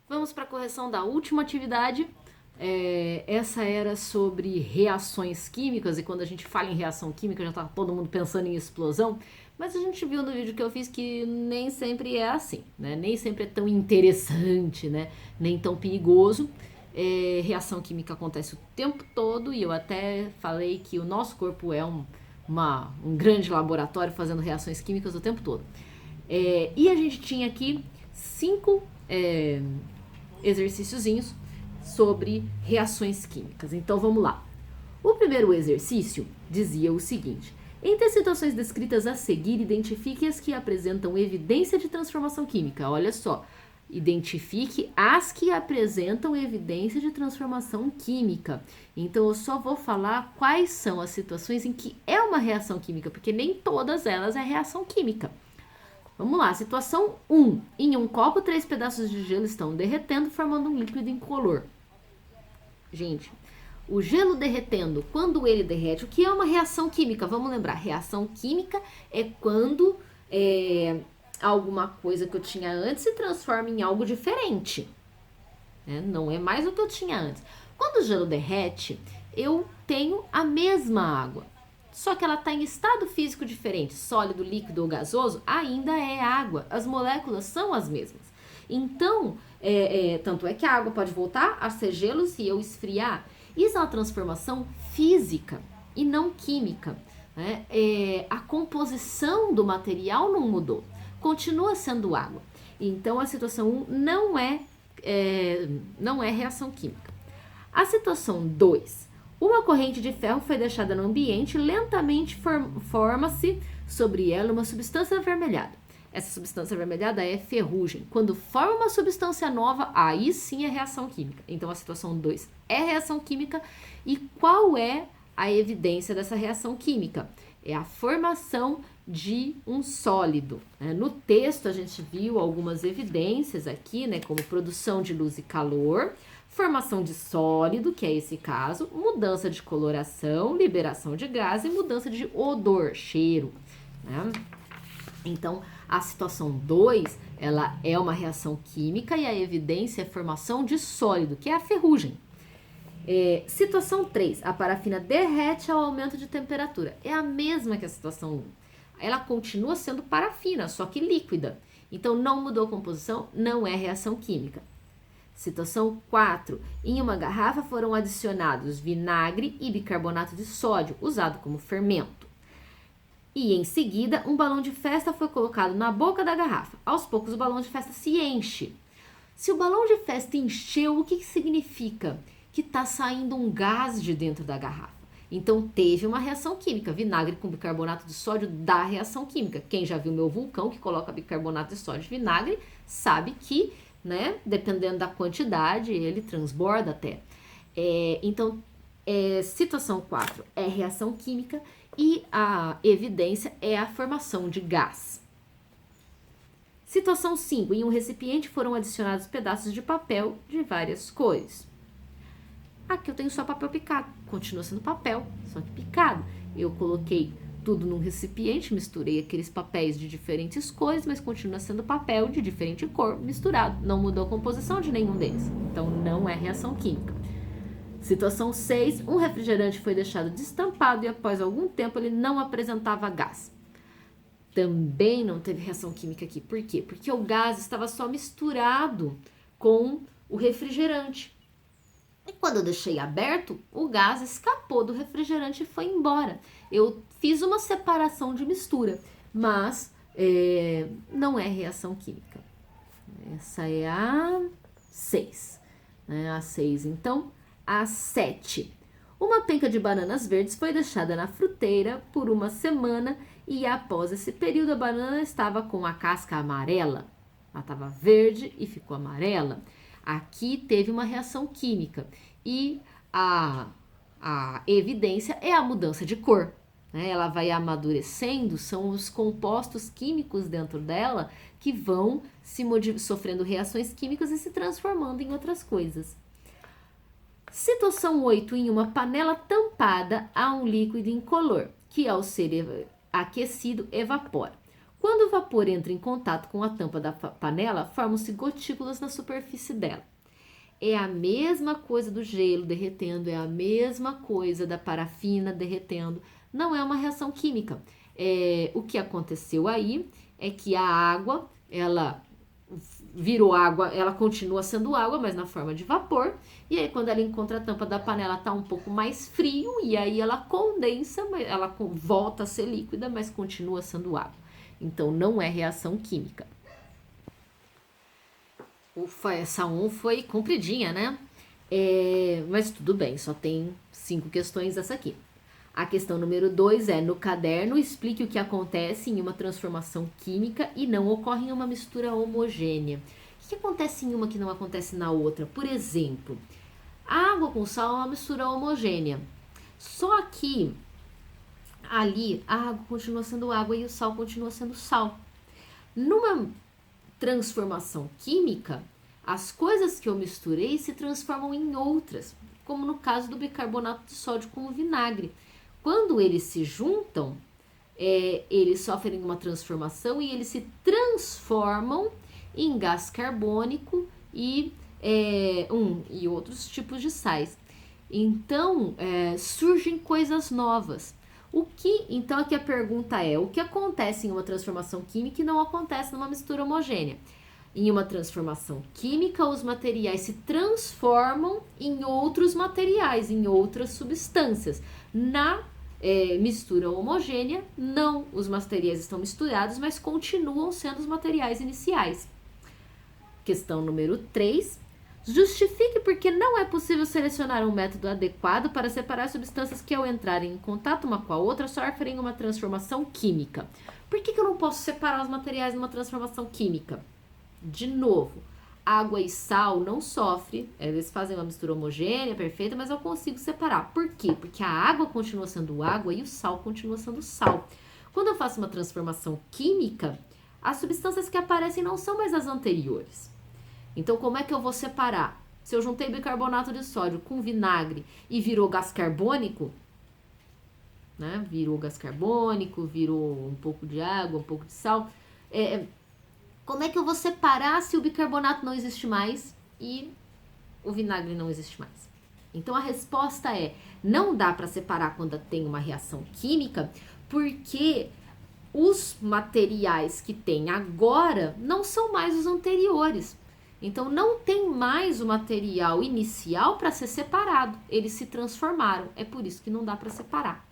Vamos para a correção da última atividade. Essa era sobre reações químicas, e quando a gente fala em reação química já está todo mundo pensando em explosão, mas a gente viu no vídeo que eu fiz que nem sempre é assim, né? Nem sempre é tão interessante, né? Nem tão perigoso. Reação química acontece o tempo todo, e eu até falei que o nosso corpo é um grande laboratório fazendo reações químicas o tempo todo. E a gente tinha aqui 5 exercíciozinhos sobre reações químicas. Então vamos lá. O primeiro exercício dizia o seguinte: entre as situações descritas a seguir, identifique as que apresentam evidência de transformação química. Olha só, identifique as que apresentam evidência de transformação química. Então eu só vou falar quais são as situações em que é uma reação química, porque nem todas elas é reação química. Vamos lá, situação 1. Em um copo, 3 pedaços de gelo estão derretendo, formando um líquido incolor. Gente, o gelo derretendo, quando ele derrete, o que é uma reação química? Vamos lembrar, reação química é quando alguma coisa que eu tinha antes se transforma em algo diferente. Não é mais o que eu tinha antes. Quando o gelo derrete, eu tenho a mesma água, só que ela está em estado físico diferente, sólido, líquido ou gasoso, ainda é água. As moléculas são as mesmas. Então, tanto é que a água pode voltar a ser gelo se eu esfriar. Isso é uma transformação física e não química. Né? A composição do material não mudou, continua sendo água. Então, a situação 1 não é reação química. A situação 2. Uma corrente de ferro foi deixada no ambiente, lentamente forma-se sobre ela uma substância avermelhada. Essa substância avermelhada é ferrugem. Quando forma uma substância nova, aí sim é reação química. Então a situação 2 é reação química. E qual é a evidência dessa reação química? É a formação de um sólido. No texto a gente viu algumas evidências aqui, como produção de luz e calor, formação de sólido, que é esse caso, mudança de coloração, liberação de gás e mudança de odor, cheiro. Então, a situação 2, ela é uma reação química e a evidência é a formação de sólido, que é a ferrugem. Situação 3, a parafina derrete ao aumento de temperatura. É a mesma que a situação 1. Ela continua sendo parafina, só que líquida. Então, não mudou a composição, não é reação química. Situação 4. Em uma garrafa foram adicionados vinagre e bicarbonato de sódio, usado como fermento. E em seguida, um balão de festa foi colocado na boca da garrafa. Aos poucos, o balão de festa se enche. Se o balão de festa encheu, o que significa? Que está saindo um gás de dentro da garrafa. Então, teve uma reação química. Vinagre com bicarbonato de sódio dá reação química. Quem já viu meu vulcão, que coloca bicarbonato de sódio e vinagre, sabe que dependendo da quantidade, ele transborda até. Então, situação 4 é reação química e a evidência é a formação de gás. Situação 5. Em um recipiente foram adicionados pedaços de papel de várias cores. Aqui eu tenho só papel picado, continua sendo papel, só que picado. Eu coloquei tudo num recipiente, misturei aqueles papéis de diferentes cores, mas continua sendo papel de diferente cor misturado. Não mudou a composição de nenhum deles. Então, não é reação química. Situação 6. Um refrigerante foi deixado destampado e após algum tempo ele não apresentava gás. Também não teve reação química aqui. Por quê? Porque o gás estava só misturado com o refrigerante. E quando eu deixei aberto, o gás escapou do refrigerante e foi embora. Eu fiz uma separação de mistura, mas não é reação química. Essa é a 6. A 6, então, a 7. Uma penca de bananas verdes foi deixada na fruteira por uma semana e após esse período a banana estava com a casca amarela. Ela estava verde e ficou amarela. Aqui teve uma reação química e a evidência é a mudança de cor. Ela vai amadurecendo, são os compostos químicos dentro dela que vão sofrendo reações químicas e se transformando em outras coisas. Situação 8. Em uma panela tampada há um líquido incolor, que ao ser aquecido evapora. Quando o vapor entra em contato com a tampa da panela, formam-se gotículas na superfície dela. É a mesma coisa do gelo derretendo, é a mesma coisa da parafina derretendo. Não é uma reação química. O que aconteceu aí é que a água, ela virou água, ela continua sendo água, mas na forma de vapor. E aí, quando ela encontra a tampa da panela, tá um pouco mais frio, e aí ela condensa, ela volta a ser líquida, mas continua sendo água. Então, não é reação química. Ufa, essa 1 foi compridinha, né? Mas tudo bem, só tem 5 questões essa aqui. A questão número 2 é: no caderno, explique o que acontece em uma transformação química e não ocorre em uma mistura homogênea. O que acontece em uma que não acontece na outra? Por exemplo, água com sal é uma mistura homogênea. Só que ali a água continua sendo água e o sal continua sendo sal. Numa transformação química, as coisas que eu misturei se transformam em outras, como no caso do bicarbonato de sódio com o vinagre. Quando eles se juntam, eles sofrem uma transformação e eles se transformam em gás carbônico e outros tipos de sais. Então, surgem coisas novas. Então, aqui a pergunta é: o que acontece em uma transformação química e não acontece numa mistura homogênea? Em uma transformação química, os materiais se transformam em outros materiais, em outras substâncias. Na mistura homogênea, não, os materiais estão misturados, mas continuam sendo os materiais iniciais. Questão número 3. Justifique porque não é possível selecionar um método adequado para separar substâncias que, ao entrarem em contato uma com a outra, sofrem uma transformação química. Por que eu não posso separar os materiais numa transformação química? De novo, água e sal não sofrem, eles fazem uma mistura homogênea, perfeita, mas eu consigo separar. Por quê? Porque a água continua sendo água e o sal continua sendo sal. Quando eu faço uma transformação química, as substâncias que aparecem não são mais as anteriores. Então, como é que eu vou separar? Se eu juntei bicarbonato de sódio com vinagre e virou gás carbônico, né? Virou gás carbônico, virou um pouco de água, um pouco de sal. Como é que eu vou separar se o bicarbonato não existe mais e o vinagre não existe mais? Então, a resposta é: não dá para separar quando tem uma reação química, porque os materiais que tem agora não são mais os anteriores. Então, não tem mais o material inicial para ser separado. Eles se transformaram. É por isso que não dá para separar.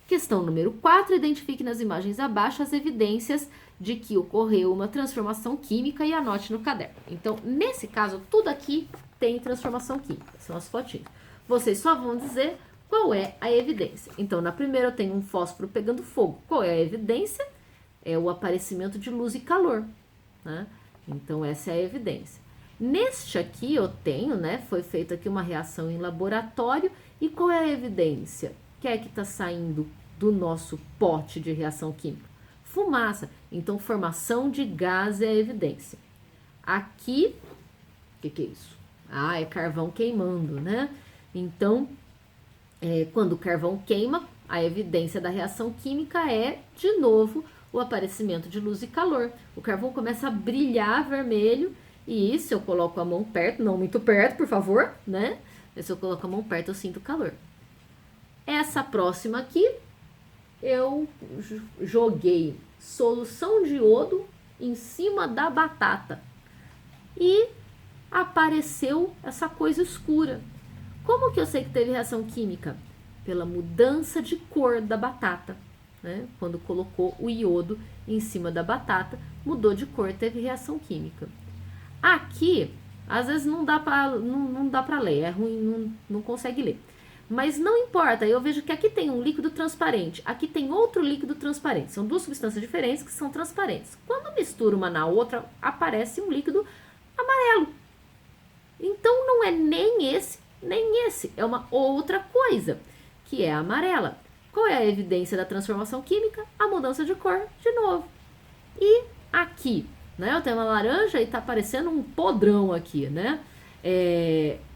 Questão número 4. Identifique nas imagens abaixo as evidências de que ocorreu uma transformação química e anote no caderno. Então, nesse caso, tudo aqui tem transformação química. São as fotinhas. Vocês só vão dizer qual é a evidência. Então, na primeira eu tenho um fósforo pegando fogo. Qual é a evidência? É o aparecimento de luz e calor, né? Então, essa é a evidência. Neste aqui eu tenho, né, foi feita aqui uma reação em laboratório. E qual é a evidência? O que é que está saindo do nosso pote de reação química? Fumaça. Então, formação de gás é a evidência. Aqui, o que é isso? É carvão queimando, né? Então, quando o carvão queima, a evidência da reação química é, de novo, o aparecimento de luz e calor. O carvão começa a brilhar vermelho e se eu coloco a mão perto, não muito perto, por favor, né? Se eu coloco a mão perto, eu sinto calor. Essa próxima aqui, eu joguei solução de iodo em cima da batata e apareceu essa coisa escura. Como que eu sei que teve reação química? Pela mudança de cor da batata, né? Quando colocou o iodo em cima da batata, mudou de cor, teve reação química. Aqui, às vezes não dá para ler, é ruim, não consegue ler. Mas não importa, eu vejo que aqui tem um líquido transparente, aqui tem outro líquido transparente. São duas substâncias diferentes que são transparentes. Quando mistura uma na outra, aparece um líquido amarelo. Então, não é nem esse, nem esse. É uma outra coisa, que é a amarela. Qual é a evidência da transformação química? A mudança de cor, de novo. E aqui, né? Eu tenho uma laranja e tá aparecendo um podrão aqui, né?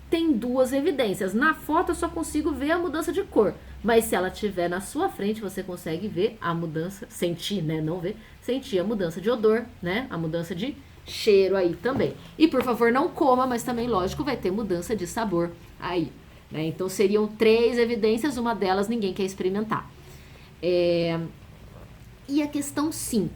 Tem duas evidências. Na foto eu só consigo ver a mudança de cor, Mas se ela estiver na sua frente, você consegue ver a mudança, sentir, né? Não ver, sentir a mudança de odor, né? A mudança de cheiro aí também. E por favor, não coma, mas também, lógico, vai ter mudança de sabor aí, né? Então seriam 3 evidências, uma delas ninguém quer experimentar. E a questão 5.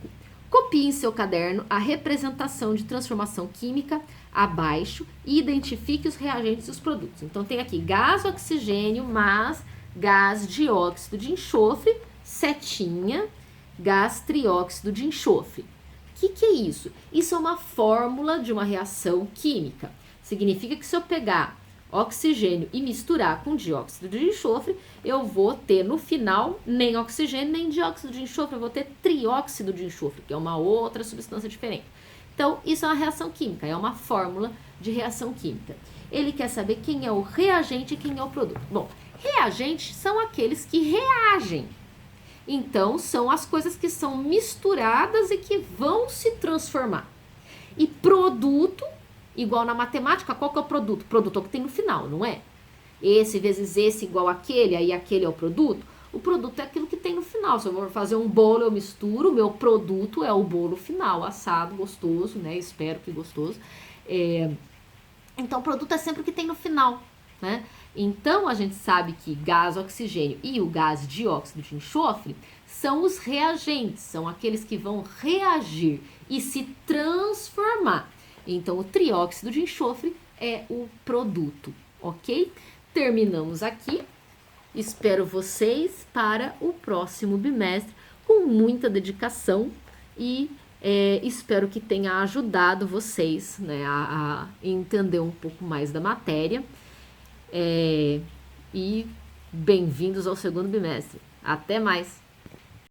Copie em seu caderno a representação de transformação química abaixo e identifique os reagentes e os produtos. Então tem aqui gás oxigênio mais gás dióxido de enxofre, setinha, gás trióxido de enxofre. O que é isso? Isso é uma fórmula de uma reação química. Significa que se eu pegar oxigênio e misturar com dióxido de enxofre, eu vou ter no final nem oxigênio nem dióxido de enxofre, eu vou ter trióxido de enxofre, que é uma outra substância diferente. Então, isso é uma reação química, é uma fórmula de reação química. Ele quer saber quem é o reagente e quem é o produto. Bom, reagentes são aqueles que reagem. Então, são as coisas que são misturadas e que vão se transformar. E produto, igual na matemática, qual que é o produto? O produto é o que tem no final, não é? Esse vezes esse igual aquele, aí aquele é o produto. O produto é aquilo que tem no final. Se eu vou fazer um bolo, eu misturo, o meu produto é o bolo final, assado, gostoso, né? Espero que gostoso. Então, o produto é sempre o que tem no final, né? Então, a gente sabe que gás oxigênio e o gás dióxido de enxofre são os reagentes, são aqueles que vão reagir e se transformar. Então, o trióxido de enxofre é o produto, ok? Terminamos aqui. Espero vocês para o próximo bimestre com muita dedicação e espero que tenha ajudado vocês, né, a entender um pouco mais da matéria. E bem-vindos ao segundo bimestre. Até mais!